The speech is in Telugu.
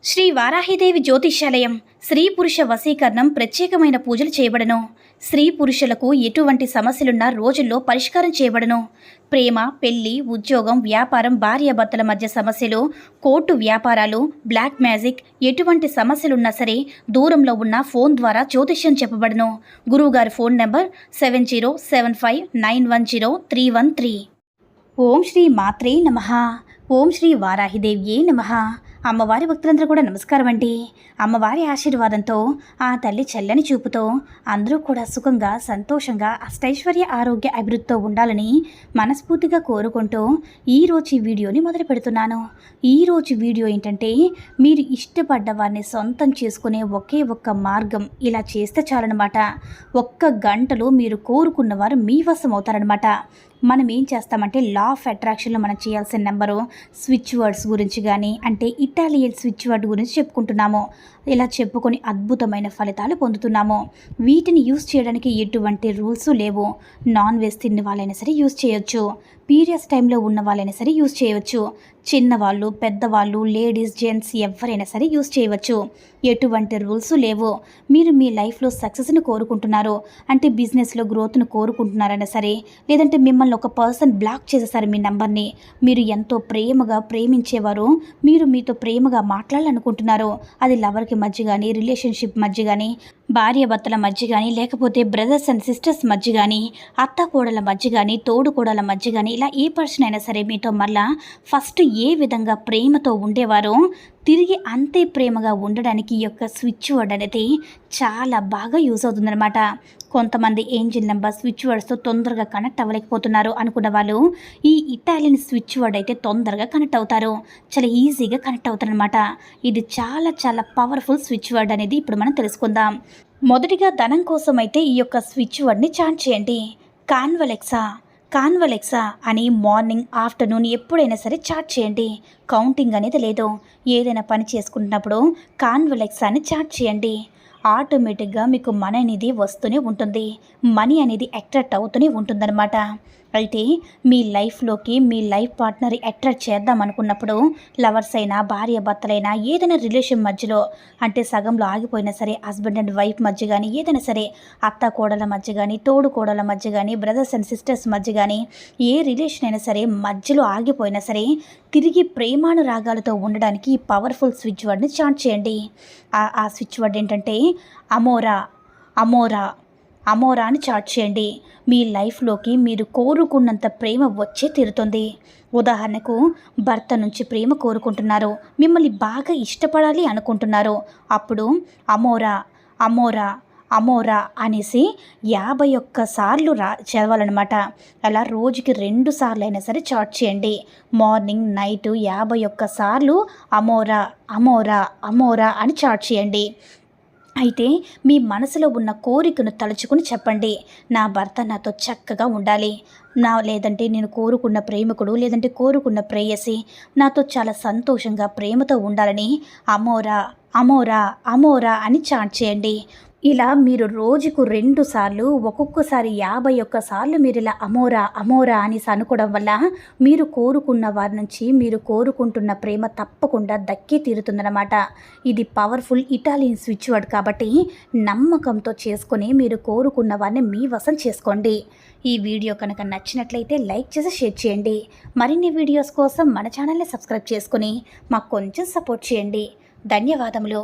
శ్రీ వారాహిదేవి జ్యోతిష్యాలయం స్త్రీ పురుష వశీకరణం ప్రత్యేకమైన పూజలు చేయబడను. స్త్రీ పురుషులకు ఎటువంటి సమస్యలున్నా రోజుల్లో పరిష్కారం చేయబడను. ప్రేమ, పెళ్లి, ఉద్యోగం, వ్యాపారం, భార్యాభర్తల మధ్య సమస్యలు, కోర్టు వ్యాపారాలు, బ్లాక్ మ్యాజిక్, ఎటువంటి సమస్యలున్నా సరే దూరంలో ఉన్న ఫోన్ ద్వారా జ్యోతిష్యం చెప్పబడను. గురువుగారి ఫోన్ నంబర్ 7075910313. ఓం శ్రీ మాత్రే నమః. ఓం శ్రీ వారాహిదేవ్యే నమః. అమ్మవారి భక్తులందరూ కూడా నమస్కారం అండి. అమ్మవారి ఆశీర్వాదంతో, ఆ తల్లి చల్లని చూపుతో అందరూ కూడా సుఖంగా, సంతోషంగా, అష్టైశ్వర్య, ఆరోగ్య అభివృద్ధితో ఉండాలని మనస్ఫూర్తిగా కోరుకుంటూ ఈరోజు ఈ వీడియోని మొదలు పెడుతున్నాను. ఈరోజు వీడియో ఏంటంటే, మీరు ఇష్టపడ్డ వారిని సొంతం చేసుకునే ఒకే ఒక్క మార్గం. ఇలా చేస్తే చాలన్నమాట. ఒక్క గంటలో మీరు కోరుకున్న వారు మీ వశం అవుతారనమాట. మనం ఏం చేస్తామంటే, లా ఆఫ్ అట్రాక్షన్లో మనం చేయాల్సిన నెంబరు, స్విచ్ వర్డ్స్ గురించి కానీ, అంటే ఇటాలియన్ స్విచ్ వర్డ్ గురించి చెప్పుకుంటున్నాము. ఇలా చెప్పుకొని అద్భుతమైన ఫలితాలు పొందుతున్నాము. వీటిని యూస్ చేయడానికి ఎటువంటి రూల్స్ లేవు. నాన్ వెజ్ తిన్న వాళ్ళైనా సరే యూస్ చేయొచ్చు. పీరియడ్స్ టైంలో ఉన్న వాళ్ళైనా సరే యూస్ చేయవచ్చు. చిన్నవాళ్ళు, పెద్దవాళ్ళు, లేడీస్, జెంట్స్ ఎవరైనా సరే యూస్ చేయవచ్చు. ఎటువంటి రూల్స్ లేవు. మీరు మీ లైఫ్లో సక్సెస్ని కోరుకుంటున్నారు అంటే, బిజినెస్లో గ్రోత్ను కోరుకుంటున్నారైనా సరే, లేదంటే మిమ్మల్ని ఒక పర్సన్ బ్లాక్ చేసేసారు మీ నెంబర్ని, మీరు ఎంతో ప్రేమగా ప్రేమించేవారు, మీరు మీతో ప్రేమగా మాట్లాడాలనుకుంటున్నారు. అది లవర్కి మధ్య కానీ, రిలేషన్షిప్ మధ్య కానీ, భార్యాభర్తల మధ్య కానీ, లేకపోతే బ్రదర్స్ అండ్ సిస్టర్స్ మధ్య కానీ, అత్త కోడల మధ్య కానీ, తోడు కోడల మధ్య కానీ, ఇలా ఏ పర్సన్ అయినా సరే మీతో మళ్ళా ఫస్ట్ ఏ విధంగా ప్రేమతో ఉండేవారో తిరిగి అంతే ప్రేమగా ఉండడానికి ఈ యొక్క స్విచ్ వర్డ్ అనేది చాలా బాగా యూజ్ అవుతుందన్నమాట. కొంతమంది ఏంజిల్ నెంబర్ స్విచ్ వర్డ్స్తో తొందరగా కనెక్ట్ అవ్వలేకపోతున్నారు అనుకున్న వాళ్ళు ఈ ఇటాలియన్ స్విచ్ వర్డ్ అయితే తొందరగా కనెక్ట్ అవుతారు. చాలా ఈజీగా కనెక్ట్ అవుతారనమాట. ఇది చాలా చాలా పవర్ఫుల్ స్విచ్ వర్డ్ అనేది ఇప్పుడు మనం తెలుసుకుందాం. మొదటిగా ధనం కోసం అయితే ఈ యొక్క స్విచ్ వర్డ్ని చాంట్ చేయండి. కాన్వలెక్సా అని మార్నింగ్, ఆఫ్టర్నూన్ ఎప్పుడైనా సరే చాట్ చేయండి. కౌంటింగ్ అనేది లేదు. ఏదైనా పని చేసుకుంటున్నప్పుడు కాన్వలెక్సా అని చాట్ చేయండి. ఆటోమేటిక్గా మీకు మనీ అనేది వస్తూనే ఉంటుంది. మనీ అనేది అట్రాక్ట్ అవుతూనే ఉంటుందన్నమాట. అయితే మీ లైఫ్లోకి మీ లైఫ్ పార్ట్నర్ అట్రాక్ట్ చేద్దాం అనుకున్నప్పుడు, లవర్స్ అయినా, భార్య భర్తలైనా, ఏదైనా రిలేషన్ మధ్యలో అంటే సగంలో ఆగిపోయినా సరే, హస్బెండ్ అండ్ వైఫ్ మధ్య కానీ, ఏదైనా సరే అత్త కోడల మధ్య కానీ, తోడు కోడల మధ్య కానీ, బ్రదర్స్ అండ్ సిస్టర్స్ మధ్య కానీ, ఏ రిలేషన్ అయినా సరే మధ్యలో ఆగిపోయినా సరే తిరిగి ప్రేమానురాగాలతో ఉండడానికి ఈ పవర్ఫుల్ స్విచ్ వర్డ్ని చాంట్ చేయండి. ఆ స్విచ్ వర్డ్ ఏంటంటే అమోరా అని చాట్ చేయండి. మీ లైఫ్లోకి మీరు కోరుకున్నంత ప్రేమ వచ్చే తీరుతుంది. ఉదాహరణకు, భర్త నుంచి ప్రేమ కోరుకుంటున్నారు, మిమ్మల్ని బాగా ఇష్టపడాలి అనుకుంటున్నారు. అప్పుడు అమోరా అనేసి 51 సార్లు చదవాలన్నమాట. అలా రోజుకి 2 సార్లు అయినా సరే చాట్ చేయండి. మార్నింగ్, నైట్ 51 సార్లు అమోరా అని చాట్ చేయండి. అయితే మీ మనసులో ఉన్న కోరికను తలుచుకుని చెప్పండి. నా భర్త నాతో చక్కగా ఉండాలి, లేదంటే నేను కోరుకున్న ప్రేమికుడు, లేదంటే కోరుకున్న ప్రేయసి నాతో చాలా సంతోషంగా ప్రేమతో ఉండాలని అమోరా అని చాట్ చేయండి. ఇలా మీరు రోజుకు 2 సార్లు, ఒక్కొక్కసారి 51 సార్లు మీరు ఇలా అమోరా అని అనుకోవడం వల్ల మీరు కోరుకున్న వారి నుంచి మీరు కోరుకుంటున్న ప్రేమ తప్పకుండా దక్కి తీరుతుందన్నమాట. ఇది పవర్ఫుల్ ఇటాలియన్ స్విచ్ వర్డ్ కాబట్టి నమ్మకంతో చేసుకొని మీరు కోరుకున్న వారిని మీ వశం చేసుకోండి. ఈ వీడియో కనుక నచ్చినట్లయితే లైక్ చేసి షేర్ చేయండి. మరిన్ని వీడియోస్ కోసం మన ఛానల్ని సబ్స్క్రైబ్ చేసుకొని మాకు కొంచెం సపోర్ట్ చేయండి. ధన్యవాదములు.